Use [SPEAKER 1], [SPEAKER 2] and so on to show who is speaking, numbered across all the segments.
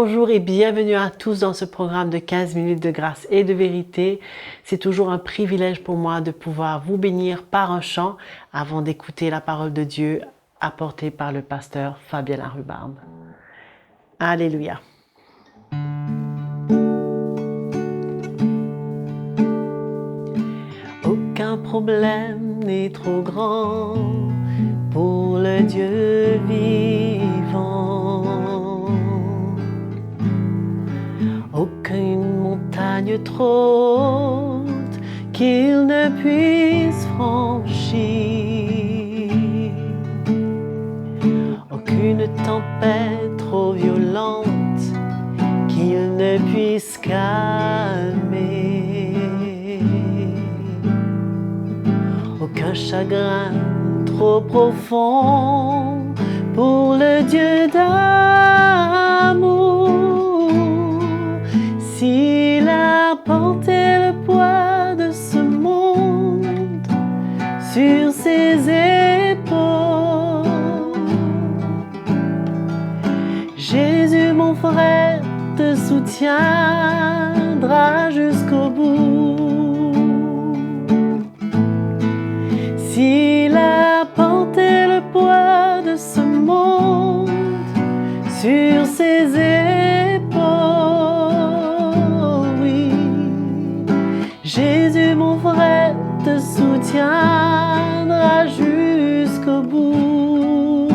[SPEAKER 1] Bonjour et bienvenue à tous dans ce programme de 15 minutes de grâce et de vérité. C'est toujours un privilège pour moi de pouvoir vous bénir par un chant avant d'écouter la parole de Dieu apportée par le pasteur Fabien Larubarbe. Alléluia. Aucun problème n'est trop grand pour le Dieu vivant. Aucune montagne trop haute qu'il ne puisse franchir. Aucune tempête trop violente qu'il ne puisse calmer. Aucun chagrin trop profond pour le Dieu d'amour. S'il a porté le poids de ce monde sur ses épaules, Jésus mon frère te soutiendra jusqu'au bout. S'il a porté le poids de ce monde sur ses épaules, oui, Jésus mon frère te soutiendra jusqu'au bout.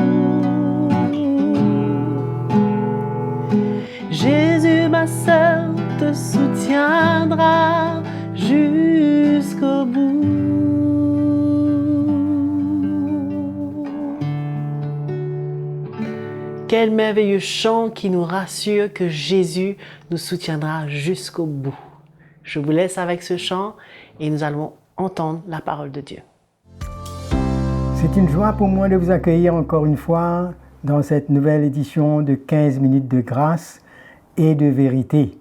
[SPEAKER 1] Jésus ma sœur te soutiendra jusqu'au bout. Quel merveilleux chant qui nous rassure que Jésus nous soutiendra jusqu'au bout. Je vous laisse avec ce chant et nous allons entendre la parole de Dieu.
[SPEAKER 2] C'est une joie pour moi de vous accueillir encore une fois dans cette nouvelle édition de 15 minutes de grâce et de vérité.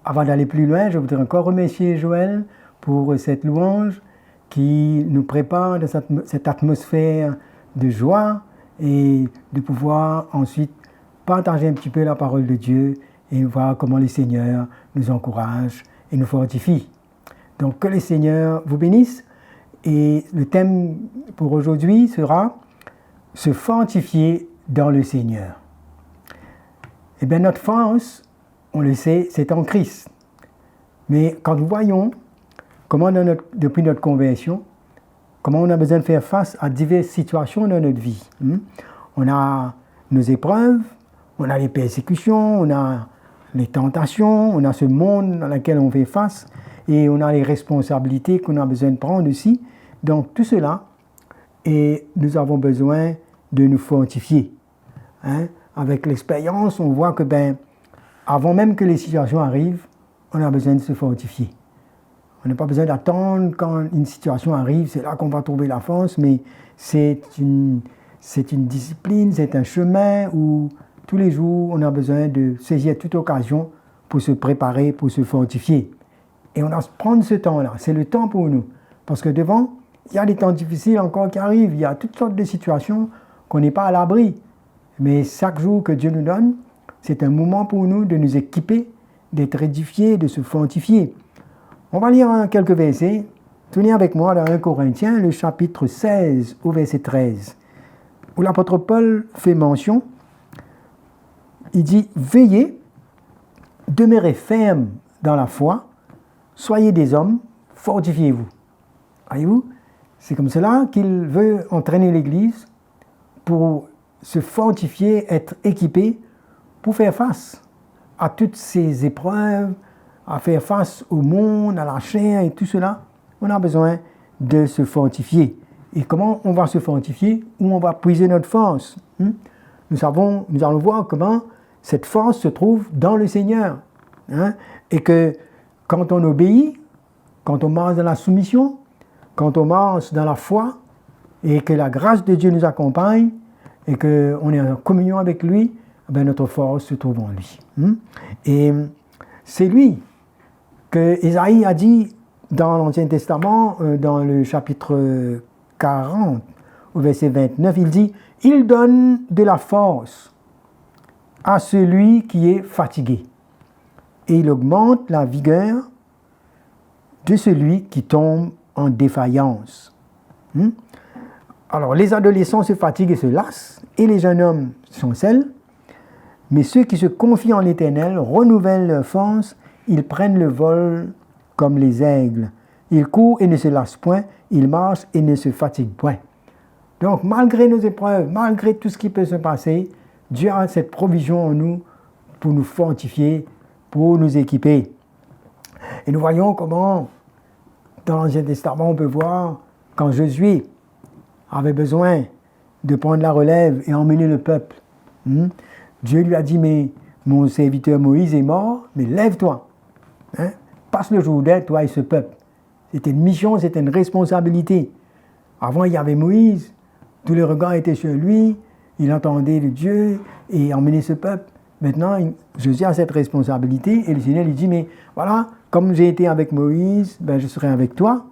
[SPEAKER 2] Avant d'aller plus loin, je voudrais encore remercier Joël pour cette louange qui nous prépare dans cette atmosphère de joie et de pouvoir ensuite partager un petit peu la parole de Dieu et voir comment le Seigneur nous encourage et nous fortifie. Donc que le Seigneur vous bénisse et le thème pour aujourd'hui sera « Se fortifier dans le Seigneur ». Eh bien notre force, on le sait, c'est en Christ. Mais quand nous voyons comment depuis notre conversion, comment on a besoin de faire face à diverses situations dans notre vie. On a nos épreuves, on a les persécutions, on a les tentations, on a ce monde dans lequel on fait face et on a les responsabilités qu'on a besoin de prendre aussi. Donc tout cela, et nous avons besoin de nous fortifier. Avec l'expérience, on voit que avant même que les situations arrivent, on a besoin de se fortifier. On n'a pas besoin d'attendre quand une situation arrive, c'est là qu'on va trouver la force, mais c'est une discipline, c'est un chemin où tous les jours, on a besoin de saisir toute occasion pour se préparer, pour se fortifier. Et on doit prendre ce temps-là, c'est le temps pour nous. Parce que devant, il y a des temps difficiles encore qui arrivent, il y a toutes sortes de situations qu'on n'est pas à l'abri. Mais chaque jour que Dieu nous donne, c'est un moment pour nous de nous équiper, d'être édifiés, de se fortifier. On va lire quelques versets. Tenez avec moi dans 1 Corinthiens, le chapitre 16 au verset 13, où l'apôtre Paul fait mention. Il dit « Veillez, demeurez fermes dans la foi, soyez des hommes, fortifiez-vous. » Voyez-vous, c'est comme cela qu'il veut entraîner l'Église pour se fortifier, être équipé pour faire face à toutes ces épreuves, à faire face au monde, à la chair et tout cela. On a besoin de se fortifier. Et comment on va se fortifier? Où on va puiser notre force? Nous allons voir comment cette force se trouve dans le Seigneur. Et que quand on obéit, quand on marche dans la soumission, quand on marche dans la foi, et que la grâce de Dieu nous accompagne, et qu'on est en communion avec lui, notre force se trouve en lui. Et c'est lui que Ésaïe a dit dans l'Ancien Testament, dans le chapitre 40, au verset 29, il dit « Il donne de la force à celui qui est fatigué. Et il augmente la vigueur de celui qui tombe en défaillance. Alors, les adolescents se fatiguent et se lassent, et les jeunes hommes chancellent, mais ceux qui se confient en l'Éternel renouvellent leur force, ils prennent le vol comme les aigles. Ils courent et ne se lassent point, ils marchent et ne se fatiguent point. Donc, malgré nos épreuves, malgré tout ce qui peut se passer, Dieu a cette provision en nous pour nous fortifier, pour nous équiper. Et nous voyons comment, dans l'Ancien Testament, on peut voir quand Josué avait besoin de prendre la relève et emmener le peuple. Dieu lui a dit, mais mon serviteur Moïse est mort, mais lève-toi. Passe le Jourdain, toi et ce peuple. C'était une mission, c'était une responsabilité. Avant, il y avait Moïse, tous les regards étaient sur lui, il entendait le Dieu et emmenait ce peuple. Maintenant, Josué a cette responsabilité et le Seigneur lui dit, mais voilà, comme j'ai été avec Moïse, ben, je serai avec toi.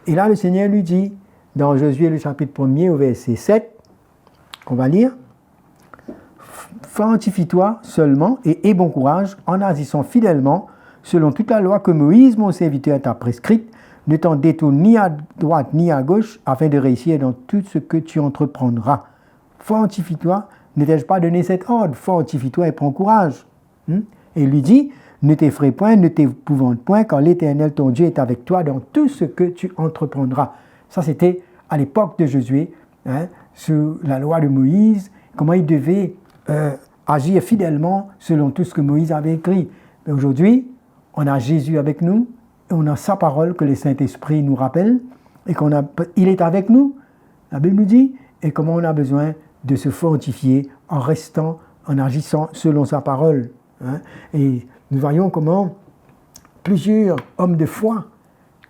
[SPEAKER 2] Et là, le Seigneur lui dit, dans Josué, le chapitre 1er, au verset 7, qu'on va lire, « Fortifie-toi seulement et aie bon courage en agissant fidèlement selon toute la loi que Moïse, mon serviteur, t'a prescrite, ne t'en détourne ni à droite ni à gauche, afin de réussir dans tout ce que tu entreprendras. Fortifie-toi, ne t'ai-je pas donné cet ordre? Fortifie-toi et prends courage. » Et il lui dit, « Ne t'effraie point, ne t'épouvante point, car l'Éternel ton Dieu est avec toi dans tout ce que tu entreprendras. » Ça, c'était à l'époque de Josué, sous la loi de Moïse, comment il devait agir fidèlement selon tout ce que Moïse avait écrit. Mais aujourd'hui, on a Jésus avec nous, et on a sa parole que le Saint-Esprit nous rappelle, et il est avec nous, la Bible nous dit, et comment on a besoin de se fortifier en restant, en agissant selon sa parole. Et nous voyons comment plusieurs hommes de foi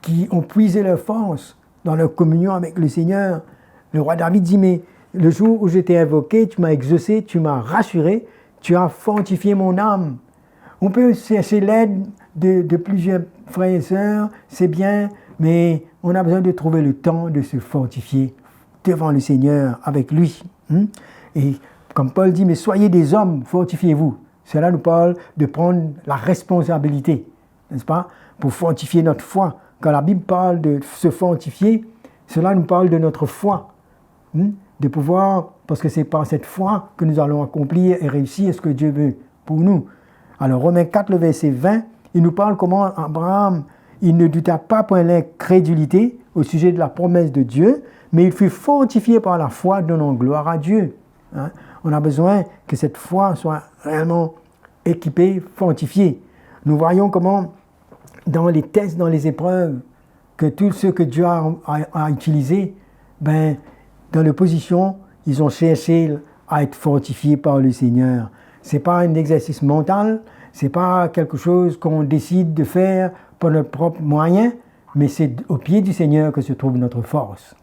[SPEAKER 2] qui ont puisé leur force dans leur communion avec le Seigneur. Le roi David dit, mais le jour où je t'ai invoqué, tu m'as exaucé, tu m'as rassuré, tu as fortifié mon âme. On peut chercher l'aide de plusieurs frères et sœurs, c'est bien, mais on a besoin de trouver le temps de se fortifier devant le Seigneur, avec lui. Et comme Paul dit, mais soyez des hommes, fortifiez-vous. Cela nous parle de prendre la responsabilité, n'est-ce pas, pour fortifier notre foi. Quand la Bible parle de se fortifier, cela nous parle de notre foi. De pouvoir, parce que c'est par cette foi que nous allons accomplir et réussir ce que Dieu veut pour nous. Alors Romains 4, le verset 20, il nous parle comment Abraham, il ne douta pas pour l'incrédulité au sujet de la promesse de Dieu, mais il fut fortifié par la foi, donnant gloire à Dieu. On a besoin que cette foi soit réellement équipée, fortifiée. Nous voyons comment dans les tests, dans les épreuves, que tous ceux que Dieu a utilisés, dans l'opposition, ils ont cherché à être fortifiés par le Seigneur. Ce n'est pas un exercice mental, ce n'est pas quelque chose qu'on décide de faire par notre propre moyen, mais c'est au pied du Seigneur que se trouve notre force.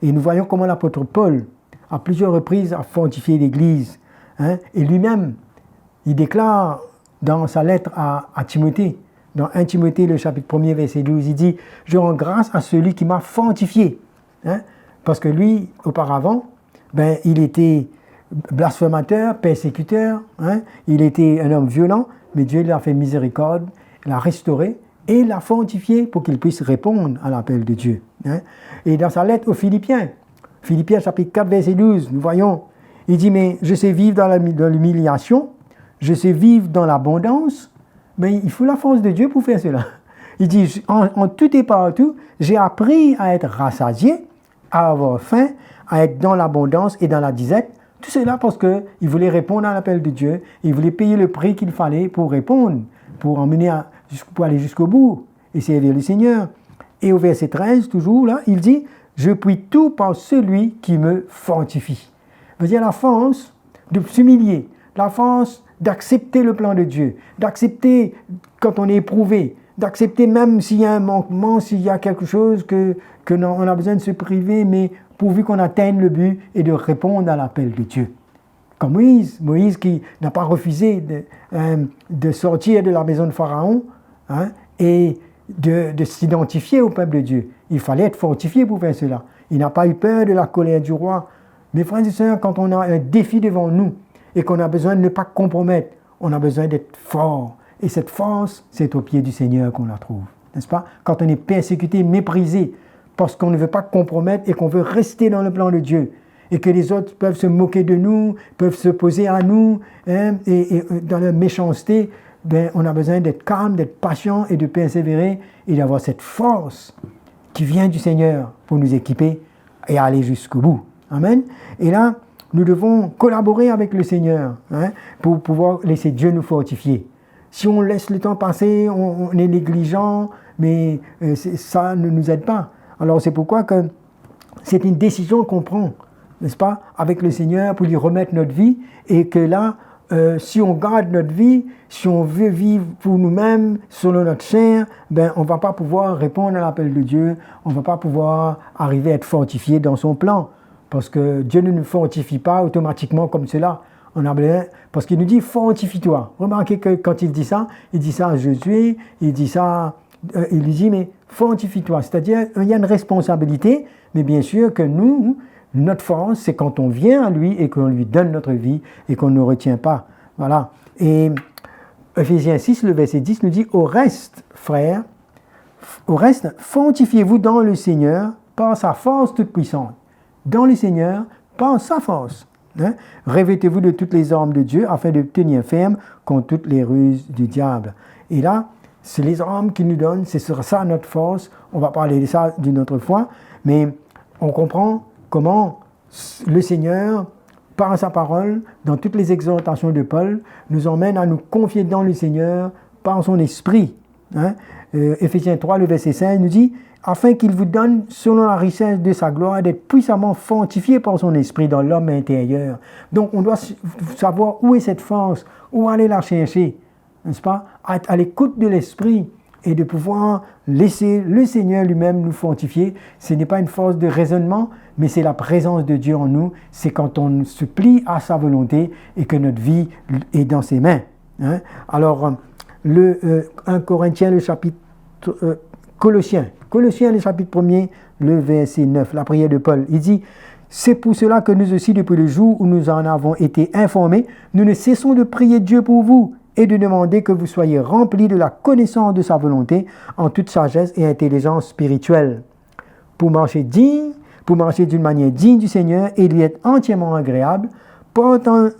[SPEAKER 2] Et nous voyons comment l'apôtre Paul, à plusieurs reprises, a fortifié l'Église. Et lui-même, il déclare dans sa lettre à Timothée, dans 1 Timothée, le chapitre 1er, verset 12, il dit « Je rends grâce à celui qui m'a fortifié. » Parce que lui, auparavant, il était blasphémateur, persécuteur, il était un homme violent, mais Dieu lui a fait miséricorde, l'a restauré et l'a fortifié pour qu'il puisse répondre à l'appel de Dieu. Et dans sa lettre aux Philippiens, Philippiens chapitre 4, verset 12, nous voyons, il dit « Mais je sais vivre dans l'humiliation, je sais vivre dans l'abondance. » Mais il faut la force de Dieu pour faire cela. Il dit, en tout et partout, j'ai appris à être rassasié, à avoir faim, à être dans l'abondance et dans la disette. Tout cela parce qu'il voulait répondre à l'appel de Dieu. Il voulait payer le prix qu'il fallait pour répondre, pour aller jusqu'au bout et servir le Seigneur. Et au verset 13, toujours là, il dit, je puis tout par celui qui me fortifie. Ça veut dire la force de s'humilier, la force d'accepter le plan de Dieu, d'accepter quand on est éprouvé, d'accepter même s'il y a un manquement, s'il y a quelque chose que on a besoin de se priver, mais pourvu qu'on atteigne le but et de répondre à l'appel de Dieu. Comme Moïse qui n'a pas refusé de sortir de la maison de Pharaon et de s'identifier au peuple de Dieu. Il fallait être fortifié pour faire cela. Il n'a pas eu peur de la colère du roi. Mes frères et sœurs, quand on a un défi devant nous, et qu'on a besoin de ne pas compromettre. On a besoin d'être fort. Et cette force, c'est au pied du Seigneur qu'on la trouve. N'est-ce pas? Quand on est persécuté, méprisé, parce qu'on ne veut pas compromettre et qu'on veut rester dans le plan de Dieu. Et que les autres peuvent se moquer de nous, peuvent s'opposer à nous, hein, et dans la méchanceté, ben, on a besoin d'être calme, d'être patient et de persévérer et d'avoir cette force qui vient du Seigneur pour nous équiper et aller jusqu'au bout. Amen. Et là, nous devons collaborer avec le Seigneur, hein, pour pouvoir laisser Dieu nous fortifier. Si on laisse le temps passer, on est négligent, mais ça ne nous aide pas. Alors c'est pourquoi que c'est une décision qu'on prend, n'est-ce pas, avec le Seigneur pour lui remettre notre vie, et que là, si on garde notre vie, si on veut vivre pour nous-mêmes, selon notre chair, ben, on ne va pas pouvoir répondre à l'appel de Dieu, on ne va pas pouvoir arriver à être fortifié dans son plan. Parce que Dieu ne nous fortifie pas automatiquement comme cela. On a besoin, parce qu'il nous dit « fortifie-toi ». Remarquez que quand il dit ça à Josué, il dit ça, il lui dit « mais fortifie-toi ». C'est-à-dire, il y a une responsabilité, mais bien sûr que nous, notre force, c'est quand on vient à lui et qu'on lui donne notre vie et qu'on ne retient pas. Voilà. Et Ephésiens 6, le verset 10 nous dit « Au reste, frères, fortifiez-vous dans le Seigneur par sa force toute puissante. » Dans le Seigneur, par sa force. Hein? Revêtez-vous de toutes les armes de Dieu afin de tenir ferme contre toutes les ruses du diable. Et là, c'est les armes qu'il nous donne, c'est sur ça notre force. On va parler de ça d'une autre fois, mais on comprend comment le Seigneur, par sa parole, dans toutes les exhortations de Paul, nous emmène à nous confier dans le Seigneur par son esprit. Hein? Éphésiens 3, le verset 5 nous dit « Afin qu'il vous donne, selon la richesse de sa gloire, d'être puissamment fortifié par son esprit dans l'homme intérieur. » Donc on doit savoir où est cette force, où aller la chercher, n'est-ce pas? À l'écoute de l'esprit et de pouvoir laisser le Seigneur lui-même nous fortifier. Ce n'est pas une force de raisonnement, mais c'est la présence de Dieu en nous. C'est quand on se plie à sa volonté et que notre vie est dans ses mains. Hein? Alors, 1 Corinthiens, le chapitre... Colossiens, le chapitre 1er, le verset 9, la prière de Paul. Il dit « C'est pour cela que nous aussi, depuis le jour où nous en avons été informés, nous ne cessons de prier Dieu pour vous et de demander que vous soyez remplis de la connaissance de sa volonté en toute sagesse et intelligence spirituelle, pour marcher d'une manière digne du Seigneur et lui être entièrement agréable, portant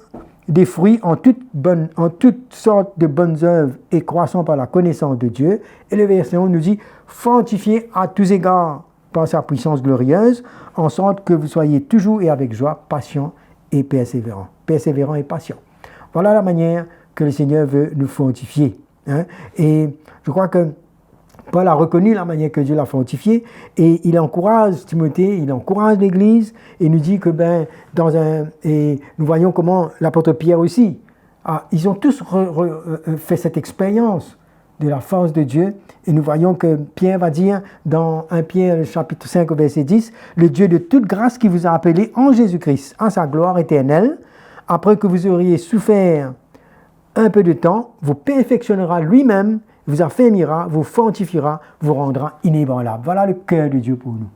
[SPEAKER 2] des fruits en toutes sortes de bonnes œuvres et croissant par la connaissance de Dieu. » Et le verset 11 nous dit « Fortifiez à tous égards par sa puissance glorieuse, en sorte que vous soyez toujours et avec joie patient et persévérant. » Persévérant et patient. Voilà la manière que le Seigneur veut nous fortifier. Hein? Et je crois que Paul a reconnu la manière que Dieu l'a fortifié et il encourage Timothée, il encourage l'Église et nous dit que et nous voyons comment l'apôtre Pierre aussi, ils ont tous fait cette expérience de la force de Dieu et nous voyons que Pierre va dire dans 1 Pierre chapitre 5 au verset 10, « Le Dieu de toute grâce qui vous a appelé en Jésus-Christ à sa gloire éternelle, après que vous auriez souffert un peu de temps, vous perfectionnera lui-même, vous affermira, vous fortifiera, vous rendra inébranlable. » Voilà le cœur de Dieu pour nous.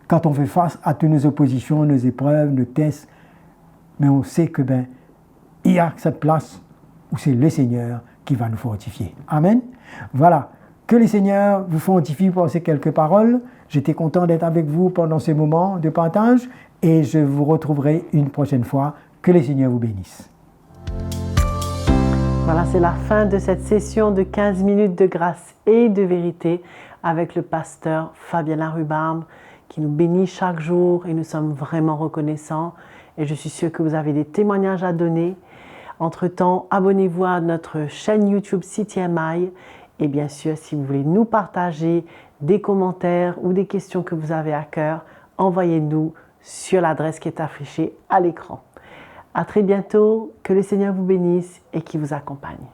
[SPEAKER 2] Quand on fait face à toutes nos oppositions, nos épreuves, nos tests, mais on sait que il y a cette place où c'est le Seigneur qui va nous fortifier. Amen. Voilà. Que le Seigneur vous fortifie pour ces quelques paroles. J'étais content d'être avec vous pendant ces moments de partage et je vous retrouverai une prochaine fois. Que le Seigneur vous bénisse.
[SPEAKER 1] Voilà, c'est la fin de cette session de 15 minutes de grâce et de vérité avec le pasteur Fabien Larrubarbe qui nous bénit chaque jour et nous sommes vraiment reconnaissants. Et je suis sûre que vous avez des témoignages à donner. Entre-temps, abonnez-vous à notre chaîne YouTube CTMI et bien sûr, si vous voulez nous partager des commentaires ou des questions que vous avez à cœur, envoyez-nous sur l'adresse qui est affichée à l'écran. À très bientôt, que le Seigneur vous bénisse et qu'il vous accompagne.